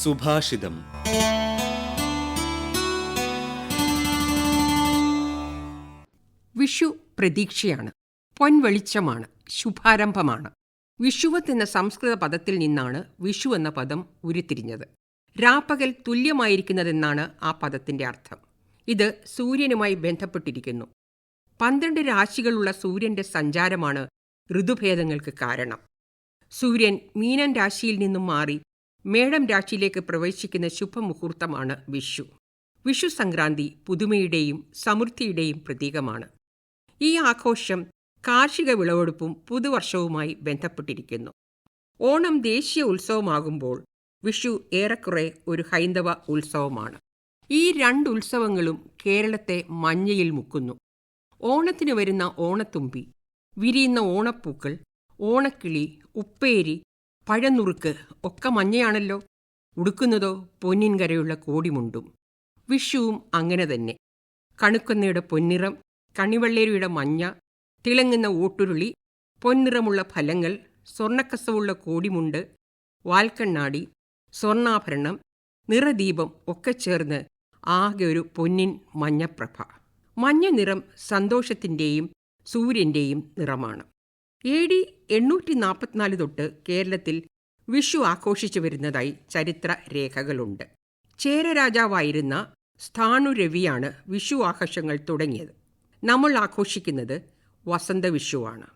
സുഭാഷിതം. വിഷു പ്രതീക്ഷയാണ്, പൊൻവെളിച്ചമാണ്, ശുഭാരംഭമാണ്. വിഷുവത്ത് എന്ന സംസ്കൃത പദത്തിൽ നിന്നാണ് വിഷു എന്ന പദം ഉരുത്തിരിഞ്ഞത്. രാപ്പകൽ തുല്യമായിരിക്കുന്നതെന്നാണ് ആ പദത്തിന്റെ അർത്ഥം. ഇത് സൂര്യനുമായി ബന്ധപ്പെട്ടിരിക്കുന്നു. 12 രാശികളുള്ള സൂര്യന്റെ സഞ്ചാരമാണ് ഋതുഭേദങ്ങൾക്ക് കാരണം. സൂര്യൻ മീനൻ രാശിയിൽ നിന്നും മാറി മേടം രാശിയിലേക്ക് പ്രവേശിക്കുന്ന ശുഭമുഹൂർത്തമാണ് വിഷു. വിഷു സംക്രാന്തി പുതുമയുടെയും സമൃദ്ധിയുടെയും പ്രതീകമാണ്. ഈ ആഘോഷം കാർഷിക വിളവെടുപ്പും പുതുവർഷവുമായി ബന്ധപ്പെട്ടിരിക്കുന്നു. ഓണം ദേശീയ ഉത്സവമാകുമ്പോൾ വിഷു ഏറെക്കുറെ ഒരു ഹൈന്ദവ ഉത്സവമാണ്. ഈ 2 ഉത്സവങ്ങളും കേരളത്തെ മഞ്ഞയിൽ മുക്കുന്നു. ഓണത്തിന് വരുന്ന ഓണത്തുമ്പി, വിരിയുന്ന ഓണപ്പൂക്കൾ, ഓണക്കിളി, ഉപ്പേരി, പഴനുറുക്ക് ഒക്കെ മഞ്ഞയാണല്ലോ. ഉടുക്കുന്നതോ പൊന്നിൻ കരയുള്ള കോടിമുണ്ടും. വിഷുവും അങ്ങനെ തന്നെ. കണുക്കൊന്നയുടെ പൊന്നിറം, കണിവെള്ളരിയുടെ മഞ്ഞ, തിളങ്ങുന്ന ഓട്ടുരുളി, പൊന്നിറമുള്ള ഫലങ്ങൾ, സ്വർണ്ണക്കസവുള്ള കോടിമുണ്ട്, വാൽക്കണ്ണാടി, സ്വർണ്ണാഭരണം, നിറദീപം ഒക്കെ ചേർന്ന് ആകെ ഒരു പൊന്നിൻ മഞ്ഞപ്രഭ. മഞ്ഞ നിറം സന്തോഷത്തിൻ്റെയും സൂര്യൻ്റെയും നിറമാണ്. AD 844 തൊട്ട് കേരളത്തിൽ വിഷു ആഘോഷിച്ചു വരുന്നതായി ചരിത്ര രേഖകളുണ്ട്. ചേരരാജാവായിരുന്ന സ്ഥാണുരവിയാണ് വിഷു ആഘോഷങ്ങൾ തുടങ്ങിയത്. നമ്മൾ ആഘോഷിക്കുന്നത് വസന്തവിഷുവാണ്.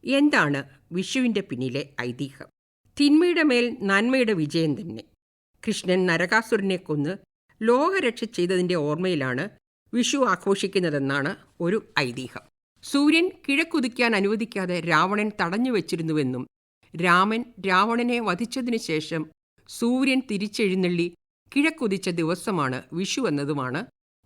എന്താണ് വിഷുവിൻ്റെ പിന്നിലെ ഐതിഹ്യം? തിന്മയുടെ മേൽ നന്മയുടെ വിജയം തന്നെ. കൃഷ്ണൻ നരകാസുരനെ കൊന്ന് ലോകരക്ഷ ചെയ്തതിൻ്റെ ഓർമ്മയിലാണ് വിഷു ആഘോഷിക്കുന്നതെന്നാണ് ഒരു ഐതിഹ്യം. സൂര്യൻ കിഴക്കുദിക്കാൻ അനുവദിക്കാതെ രാവണൻ തടഞ്ഞു വച്ചിരുന്നുവെന്നും രാമൻ രാവണനെ വധിച്ചതിനു ശേഷം സൂര്യൻ തിരിച്ചെഴുന്നള്ളി കിഴക്കുദിച്ച ദിവസമാണ് വിഷു എന്നതുമാണ്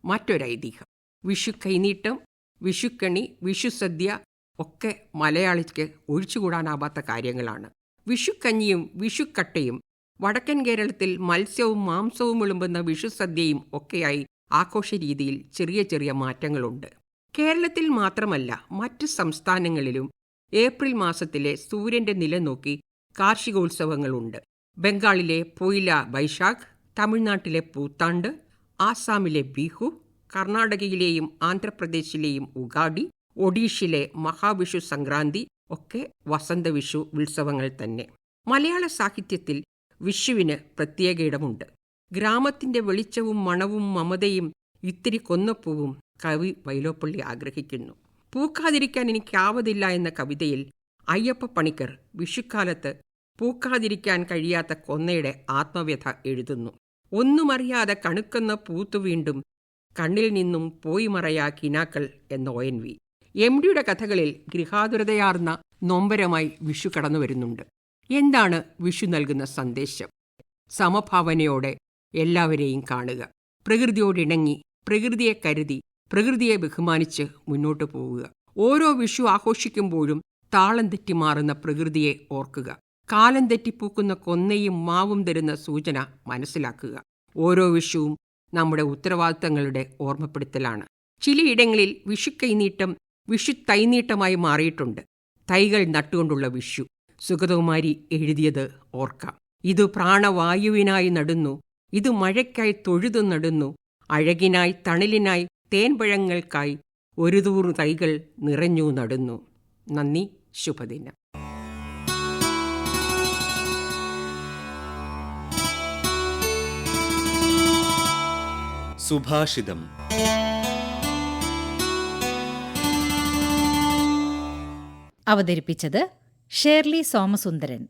മറ്റൊരൈതിഹ്യം. വിഷു കൈനീട്ടം, വിഷുക്കണി, വിഷുസദ്യ ഒക്കെ മലയാളിക്ക് ഒഴിച്ചുകൂടാനാവാത്ത കാര്യങ്ങളാണ്. വിഷുക്കഞ്ഞിയും വിഷുക്കട്ടയും, വടക്കൻ കേരളത്തിൽ മത്സ്യവും മാംസവും വിളമ്പുന്ന വിഷുസദ്യയും ഒക്കെയായി ആഘോഷ രീതിയിൽ ചെറിയ ചെറിയ മാറ്റങ്ങളുണ്ട്. കേരളത്തിൽ മാത്രമല്ല മറ്റ് സംസ്ഥാനങ്ങളിലും ഏപ്രിൽ മാസത്തിലെ സൂര്യന്റെ നില നോക്കി കാർഷികോത്സവങ്ങളുണ്ട്. ബംഗാളിലെ പൊയില ബൈശാഖ്, തമിഴ്നാട്ടിലെ പൂത്താണ്ട്, ആസാമിലെ ബിഹു, കർണാടകയിലെയും ആന്ധ്രാപ്രദേശിലെയും ഉഗാഡി, ഒഡീഷയിലെ മഹാവിഷു സംക്രാന്തി ഒക്കെ വസന്തവിഷു ഉത്സവങ്ങൾ തന്നെ. മലയാള സാഹിത്യത്തിൽ വിഷുവിന് പ്രത്യേക ഇടമുണ്ട്. ഗ്രാമത്തിന്റെ വെളിച്ചവും മണവും മമതയും ഇത്തിരി കൊന്നപ്പൂവും കവി വൈലോപ്പള്ളി ആഗ്രഹിക്കുന്നു. പൂക്കാതിരിക്കാൻ എനിക്കാവതില്ല എന്ന കവിതയിൽ അയ്യപ്പ പണിക്കർ വിഷുക്കാലത്ത് പൂക്കാതിരിക്കാൻ കഴിയാത്ത കൊന്നയുടെ ആത്മവ്യഥ എഴുതുന്നു. ഒന്നുമറിയാതെ കണുക്കുന്ന പൂത്തു വീണ്ടും കണ്ണിൽ നിന്നും പോയി മറയാ കിനാക്കൾ എന്ന ONV. MDയുടെ കഥകളിൽ ഗൃഹാതുരതയാർന്ന നൊമ്പരമായി വിഷു കടന്നു വരുന്നുണ്ട്. എന്താണ് വിഷു നൽകുന്ന സന്ദേശം? സമഭാവനയോടെ എല്ലാവരെയും കാണുക, പ്രകൃതിയോടിണങ്ങി, പ്രകൃതിയെ കരുതി, പ്രകൃതിയെ ബഹുമാനിച്ച് മുന്നോട്ടു പോവുക. ഓരോ വിഷു ആഘോഷിക്കുമ്പോഴും താളം തെറ്റി മാറുന്ന പ്രകൃതിയെ ഓർക്കുക. കാലം തെറ്റിപ്പൂക്കുന്ന കൊന്നയും മാവും തരുന്ന സൂചന മനസ്സിലാക്കുക. ഓരോ വിഷുവും നമ്മുടെ ഉത്തരവാദിത്തങ്ങളുടെ ഓർമ്മപ്പെടുത്തലാണ്. ചിലയിടങ്ങളിൽ വിഷു കൈനീട്ടം വിഷു തൈനീട്ടമായി മാറിയിട്ടുണ്ട്. തൈകൾ നട്ടുകൊണ്ടുള്ള വിഷു. സുഗതകുമാരി എഴുതിയത് ഓർക്കാം. ഇതു പ്രാണവായുവിനായി നടുന്നു, ഇത് മഴയ്ക്കായി തൊഴുതു നടുന്നു, അഴകിനായി തണലിനായി തേൻപഴങ്ങൾക്കായി ഒരു തൂറു തൈകൾ നിറഞ്ഞു നടുന്നു. നന്ദി. ശുഭദിനം. സുഭാഷിതം. അവതരിപ്പിച്ചത് ഷേർലി സോമസുന്ദരൻ.